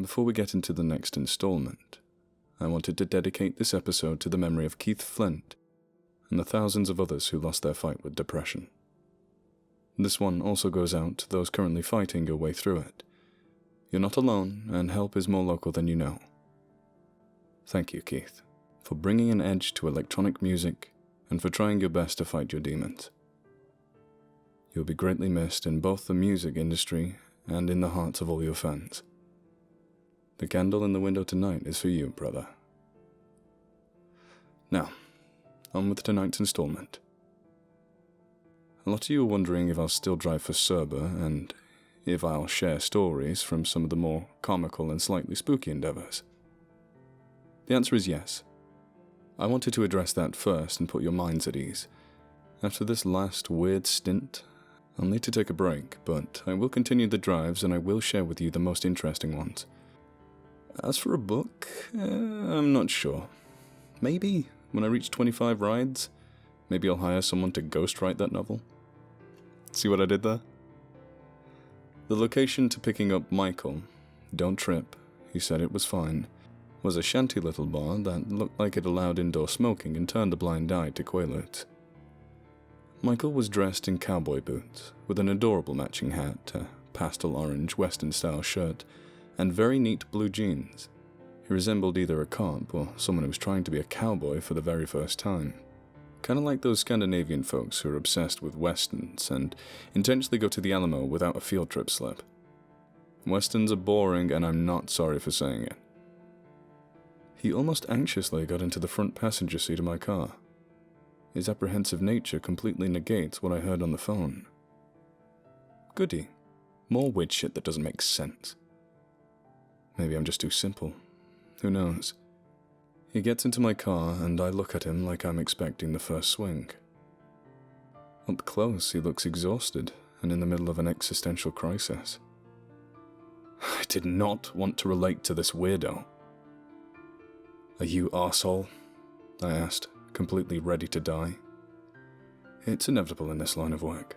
Before we get into the next installment, I wanted to dedicate this episode to the memory of Keith Flint and the thousands of others who lost their fight with depression. This one also goes out to those currently fighting your way through it. You're not alone, and help is more local than you know. Thank you, Keith, for bringing an edge to electronic music and for trying your best to fight your demons. You'll be greatly missed in both the music industry and in the hearts of all your fans. The candle in the window tonight is for you, brother. Now, on with tonight's installment. A lot of you are wondering if I'll still drive for Cerber and if I'll share stories from some of the more comical and slightly spooky endeavors. The answer is yes. I wanted to address that first and put your minds at ease. After this last weird stint, I'll need to take a break, but I will continue the drives and I will share with you the most interesting ones. As for a book, I'm not sure. Maybe, when I reach 25 rides, maybe I'll hire someone to ghostwrite that novel. See what I did there? The location to picking up Micheal, don't trip, he said it was fine, was a shanty little bar that looked like it allowed indoor smoking and turned a blind eye to quaaludes. Micheal was dressed in cowboy boots, with an adorable matching hat, a pastel orange Western-style shirt, and very neat blue jeans. He resembled either a cop or someone who was trying to be a cowboy for the very first time. Kind of like those Scandinavian folks who are obsessed with westerns and intentionally go to the Alamo without a field trip slip. Westerns are boring, and I'm not sorry for saying it. He almost anxiously got into the front passenger seat of my car. His apprehensive nature completely negates what I heard on the phone. Goody. More weird shit that doesn't make sense. Maybe I'm just too simple. Who knows? He gets into my car, and I look at him like I'm expecting the first swing. Up close, he looks exhausted and in the middle of an existential crisis. I did not want to relate to this weirdo. Are you arsehole? I asked, completely ready to die. It's inevitable in this line of work.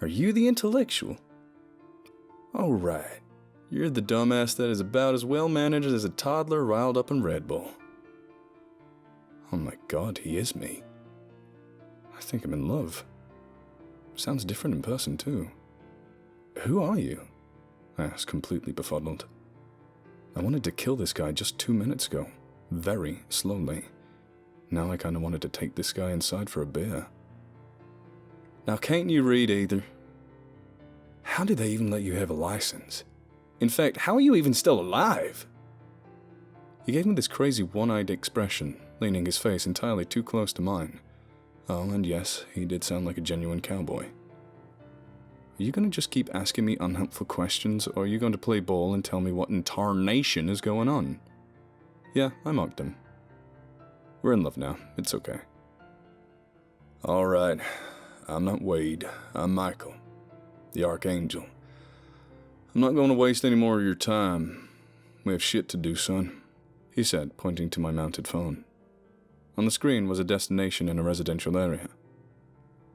Are you the intellectual? All right. You're the dumbass that is about as well managed as a toddler riled up in Red Bull. Oh my god, he is me. I think I'm in love. Sounds different in person too. Who are you? I asked, completely befuddled. I wanted to kill this guy just 2 minutes ago, very slowly. Now I kinda wanted to take this guy inside for a beer. Now can't you read either? How did they even let you have a license? In fact, how are you even still alive? He gave me this crazy one-eyed expression, leaning his face entirely too close to mine. Oh, and yes, he did sound like a genuine cowboy. Are you going to just keep asking me unhelpful questions, or are you going to play ball and tell me what in tarnation is going on? Yeah, I mocked him. We're in love now, it's okay. Alright, I'm not Wade, I'm Micheal, the Archangel. I'm not going to waste any more of your time. We have shit to do, son, he said, pointing to my mounted phone. On the screen was a destination in a residential area.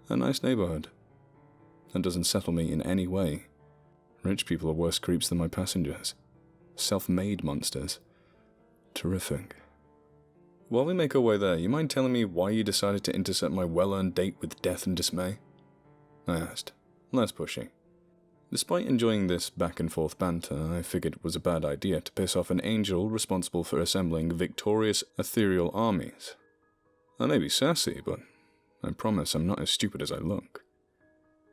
A nice neighborhood. That doesn't settle me in any way. Rich people are worse creeps than my passengers. Self-made monsters. Terrific. While we make our way there, you mind telling me why you decided to intercept my well-earned date with death and dismay? I asked, less pushy. Despite enjoying this back-and-forth banter, I figured it was a bad idea to piss off an angel responsible for assembling victorious ethereal armies. I may be sassy, but I promise I'm not as stupid as I look.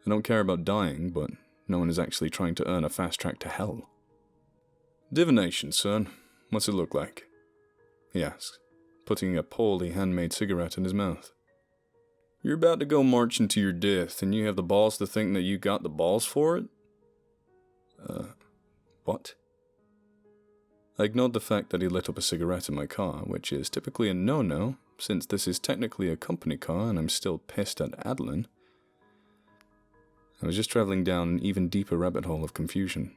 I don't care about dying, but no one is actually trying to earn a fast track to hell. Divination, son. What's it look like? He asked, putting a poorly handmade cigarette in his mouth. You're about to go marching to your death, and you have the balls to think that you got the balls for it? What? I ignored the fact that he lit up a cigarette in my car, which is typically a no-no, since this is technically a company car and I'm still pissed at Adeline. I was just traveling down an even deeper rabbit hole of confusion.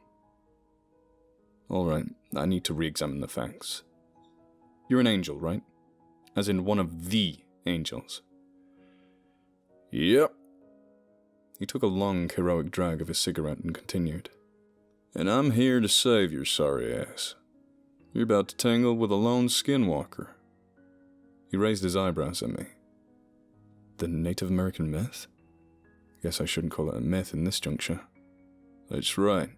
Alright, I need to re-examine the facts. You're an angel, right? As in one of the angels. Yep. He took a long, heroic drag of his cigarette and continued. And I'm here to save your sorry ass. You're about to tangle with a lone skinwalker. He raised his eyebrows at me. The Native American myth? Guess I shouldn't call it a myth in this juncture. That's right.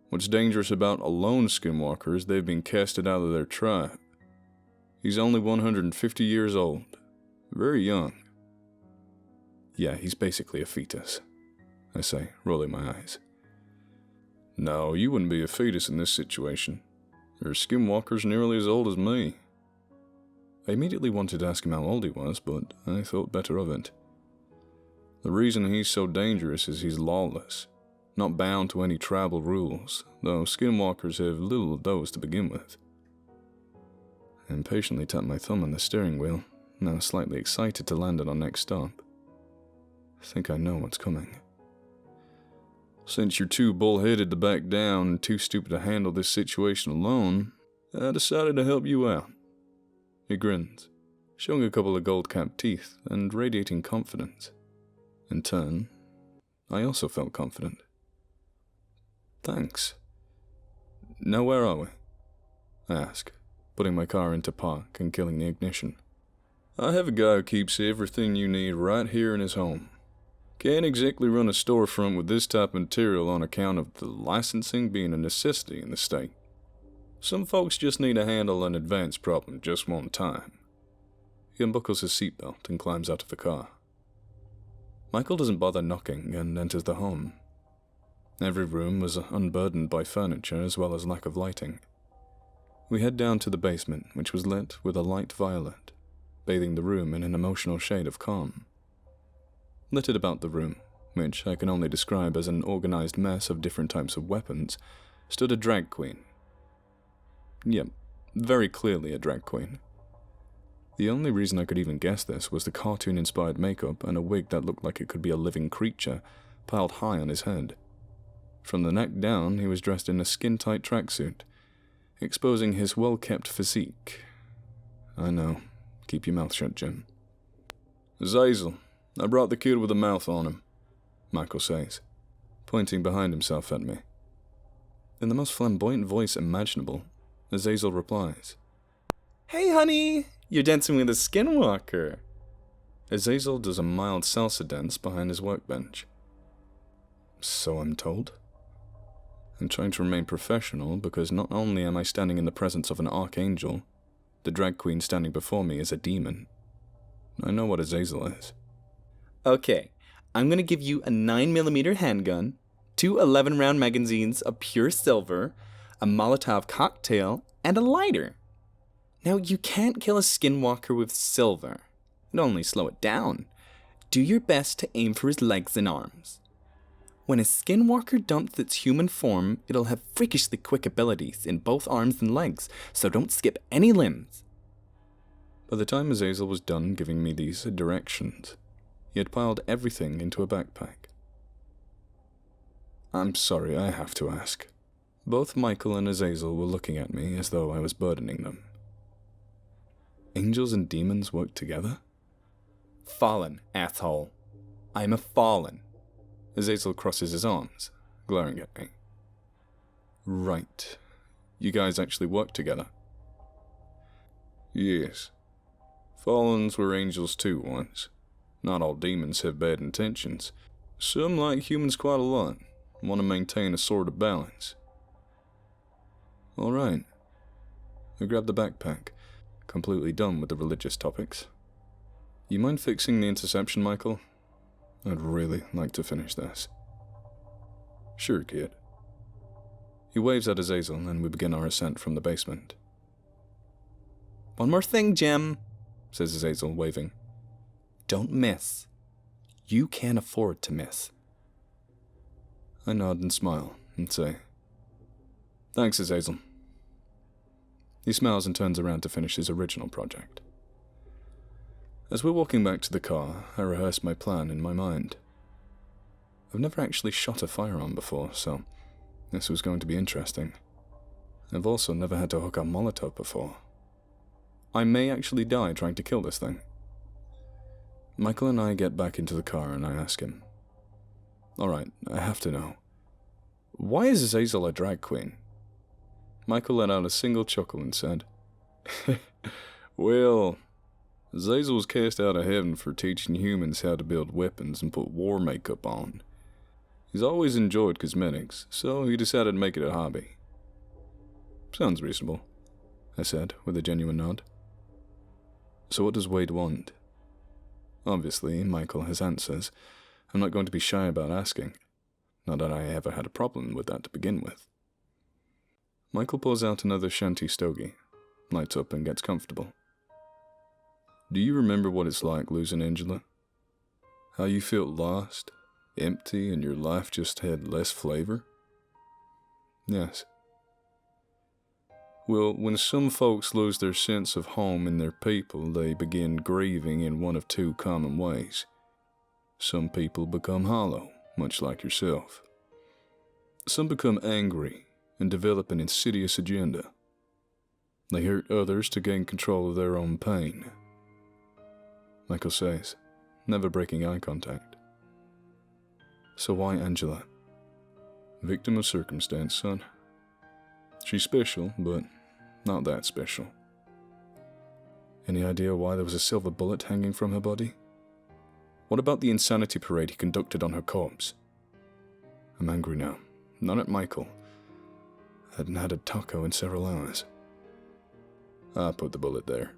What's dangerous about a lone skinwalker is they've been casted out of their tribe. He's only 150 years old. Very young. Yeah, he's basically a fetus, I say, rolling my eyes. No, you wouldn't be a fetus in this situation. There are skinwalkers nearly as old as me. I immediately wanted to ask him how old he was, but I thought better of it. The reason he's so dangerous is he's lawless, not bound to any tribal rules, though skinwalkers have little of those to begin with. I impatiently tapped my thumb on the steering wheel, now slightly excited to land at our next stop. I think I know what's coming. Since you're too bullheaded to back down and too stupid to handle this situation alone, I decided to help you out. He grins, showing a couple of gold-capped teeth and radiating confidence. In turn, I also felt confident. Thanks. Now where are we? I ask, putting my car into park and killing the ignition. I have a guy who keeps everything you need right here in his home. Can't exactly run a storefront with this type of material on account of the licensing being a necessity in the state. Some folks just need to handle an advanced problem just one time. He unbuckles his seatbelt and climbs out of the car. Micheal doesn't bother knocking and enters the home. Every room was unburdened by furniture as well as lack of lighting. We head down to the basement, which was lit with a light violet, bathing the room in an emotional shade of calm. Littered about the room, which I can only describe as an organized mess of different types of weapons, stood a drag queen. Yep, very clearly a drag queen. The only reason I could even guess this was the cartoon-inspired makeup and a wig that looked like it could be a living creature, piled high on his head. From the neck down, he was dressed in a skin-tight tracksuit, exposing his well-kept physique. I know. Keep your mouth shut, Jim. Zazel, I brought the kid with a mouth on him, Micheal says, pointing behind himself at me. In the most flamboyant voice imaginable, Azazel replies, "Hey, honey, you're dancing with a skinwalker." Azazel does a mild salsa dance behind his workbench. So I'm told. I'm trying to remain professional because not only am I standing in the presence of an archangel, the drag queen standing before me is a demon. I know what Azazel is. Okay, I'm gonna give you a 9mm handgun, 2 11-round magazines of pure silver, a Molotov cocktail, and a lighter. Now, you can't kill a skinwalker with silver. It'll only slow it down. Do your best to aim for his legs and arms. When a skinwalker dumps its human form, it'll have freakishly quick abilities in both arms and legs, so don't skip any limbs. By the time Azazel was done giving me these directions, he had piled everything into a backpack. I'm sorry, I have to ask. Both Micheal and Azazel were looking at me as though I was burdening them. Angels and demons work together? Fallen, asshole. I'm a fallen. Azazel crosses his arms, glaring at me. Right. You guys actually work together? Yes. Fallens were angels too once. Not all demons have bad intentions. Some like humans quite a lot, want to maintain a sort of balance. All right. I grabbed the backpack, completely done with the religious topics. You mind fixing the interception, Micheal? I'd really like to finish this. Sure, kid. He waves at Azazel and we begin our ascent from the basement. One more thing, Jim, says Azazel, waving. Don't miss. You can't afford to miss. I nod and smile and say, Thanks, Azazel. He smiles and turns around to finish his original project. As we're walking back to the car, I rehearse my plan in my mind. I've never actually shot a firearm before, so this was going to be interesting. I've also never had to hook up Molotov before. I may actually die trying to kill this thing. Micheal and I get back into the car and I ask him, Alright, I have to know. Why is Azazel a drag queen? Micheal let out a single chuckle and said, Well, Azazel was cast out of heaven for teaching humans how to build weapons and put war makeup on. He's always enjoyed cosmetics, so he decided to make it a hobby. Sounds reasonable, I said, with a genuine nod. So what does Wade want? Obviously, Micheal has answers. I'm not going to be shy about asking. Not that I ever had a problem with that to begin with. Micheal pulls out another shanty stogie, lights up and gets comfortable. Do you remember what it's like losing Angela? How you felt lost, empty, and your life just had less flavor? Yes. Well, when some folks lose their sense of home in their people, they begin grieving in one of two common ways. Some people become hollow, much like yourself. Some become angry and develop an insidious agenda. They hurt others to gain control of their own pain. Micheal says, never breaking eye contact. So why Angela? Victim of circumstance, son. She's special, but not that special. Any idea why there was a silver bullet hanging from her body? What about the insanity parade he conducted on her corpse? I'm angry now. Not at Micheal. I hadn't had a taco in several hours. I put the bullet there.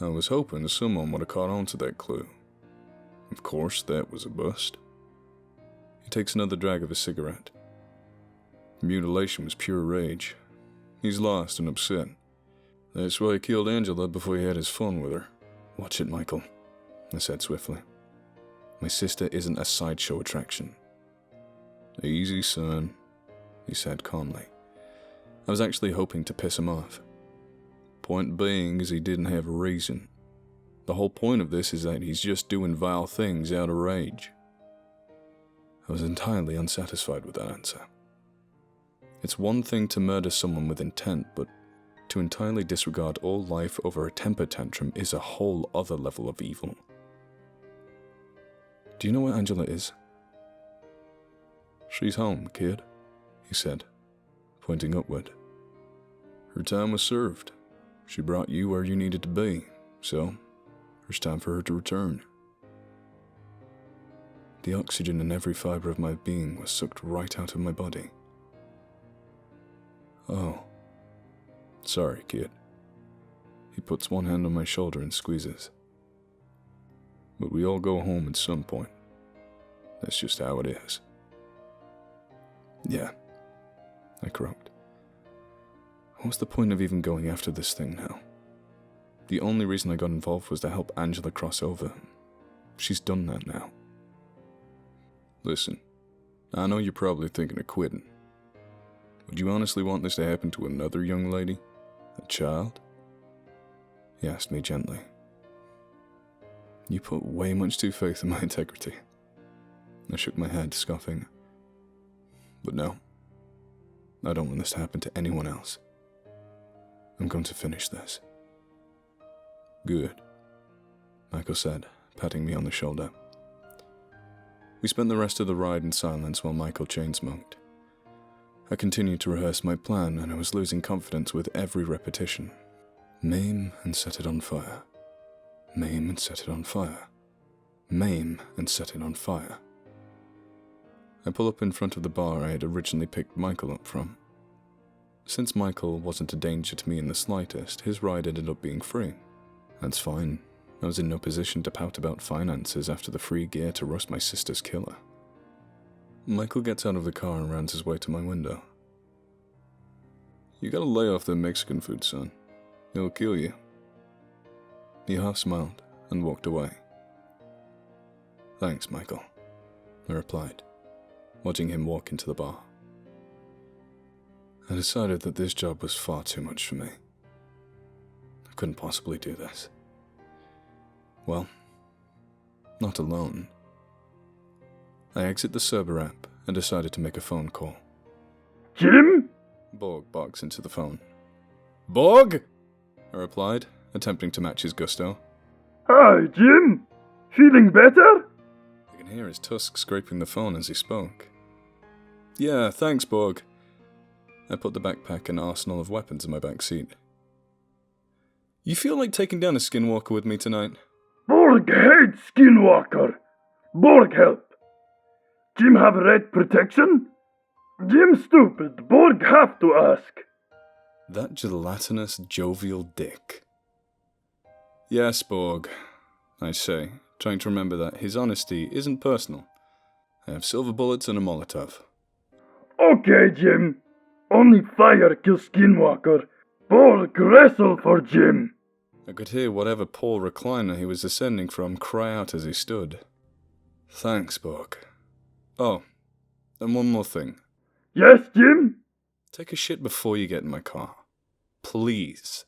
I was hoping someone would have caught on to that clue. Of course, that was a bust. He takes another drag of his cigarette. The mutilation was pure rage. He's lost and upset. That's why he killed Angela before he had his fun with her. Watch it, Micheal, I said swiftly. My sister isn't a sideshow attraction. Easy, son, he said calmly. I was actually hoping to piss him off. Point being is he didn't have a reason. The whole point of this is that he's just doing vile things out of rage. I was entirely unsatisfied with that answer. It's one thing to murder someone with intent, but to entirely disregard all life over a temper tantrum is a whole other level of evil. Do you know where Angela is? She's home, kid, he said, pointing upward. Her time was served. She brought you where you needed to be, so it's time for her to return. The oxygen in every fiber of my being was sucked right out of my body. Oh. Sorry, kid. He puts one hand on my shoulder and squeezes. But we all go home at some point. That's just how it is. Yeah, I croaked. What's the point of even going after this thing now? The only reason I got involved was to help Angela cross over. She's done that now. Listen, I know you're probably thinking of quitting. Would you honestly want this to happen to another young lady? A child? He asked me gently. You put way much too faith in my integrity. I shook my head, scoffing. But no, I don't want this to happen to anyone else. I'm going to finish this. Good, Micheal said, patting me on the shoulder. We spent the rest of the ride in silence while Micheal chain-smoked. I continued to rehearse my plan, and I was losing confidence with every repetition. Maim and set it on fire. Maim and set it on fire. Maim and set it on fire. I pull up in front of the bar I had originally picked Micheal up from. Since Micheal wasn't a danger to me in the slightest, his ride ended up being free. That's fine. I was in no position to pout about finances after the free gear to roast my sister's killer. Micheal gets out of the car and rounds his way to my window. You gotta lay off the Mexican food, son. It'll kill you. He half smiled and walked away. Thanks, Micheal, I replied, watching him walk into the bar. I decided that this job was far too much for me. I couldn't possibly do this. Well, not alone. I exit the Cerber app and decided to make a phone call. Jim? Borg barks into the phone. Borg? I replied, attempting to match his gusto. Hi, Jim. Feeling better? I can hear his tusk scraping the phone as he spoke. Yeah, thanks, Borg. I put the backpack and arsenal of weapons in my back seat. You feel like taking down a skinwalker with me tonight? Borg hates skinwalker. Borg help. Jim have red protection? Jim stupid. Borg have to ask. That gelatinous, jovial dick. Yes, Borg, I say, trying to remember that his honesty isn't personal. I have silver bullets and a Molotov. Okay, Jim. Only fire kills skinwalker. Borg wrestle for Jim. I could hear whatever poor recliner he was ascending from cry out as he stood. Thanks, Borg. Oh, and one more thing. Yes, Jim? Take a shit before you get in my car. Please.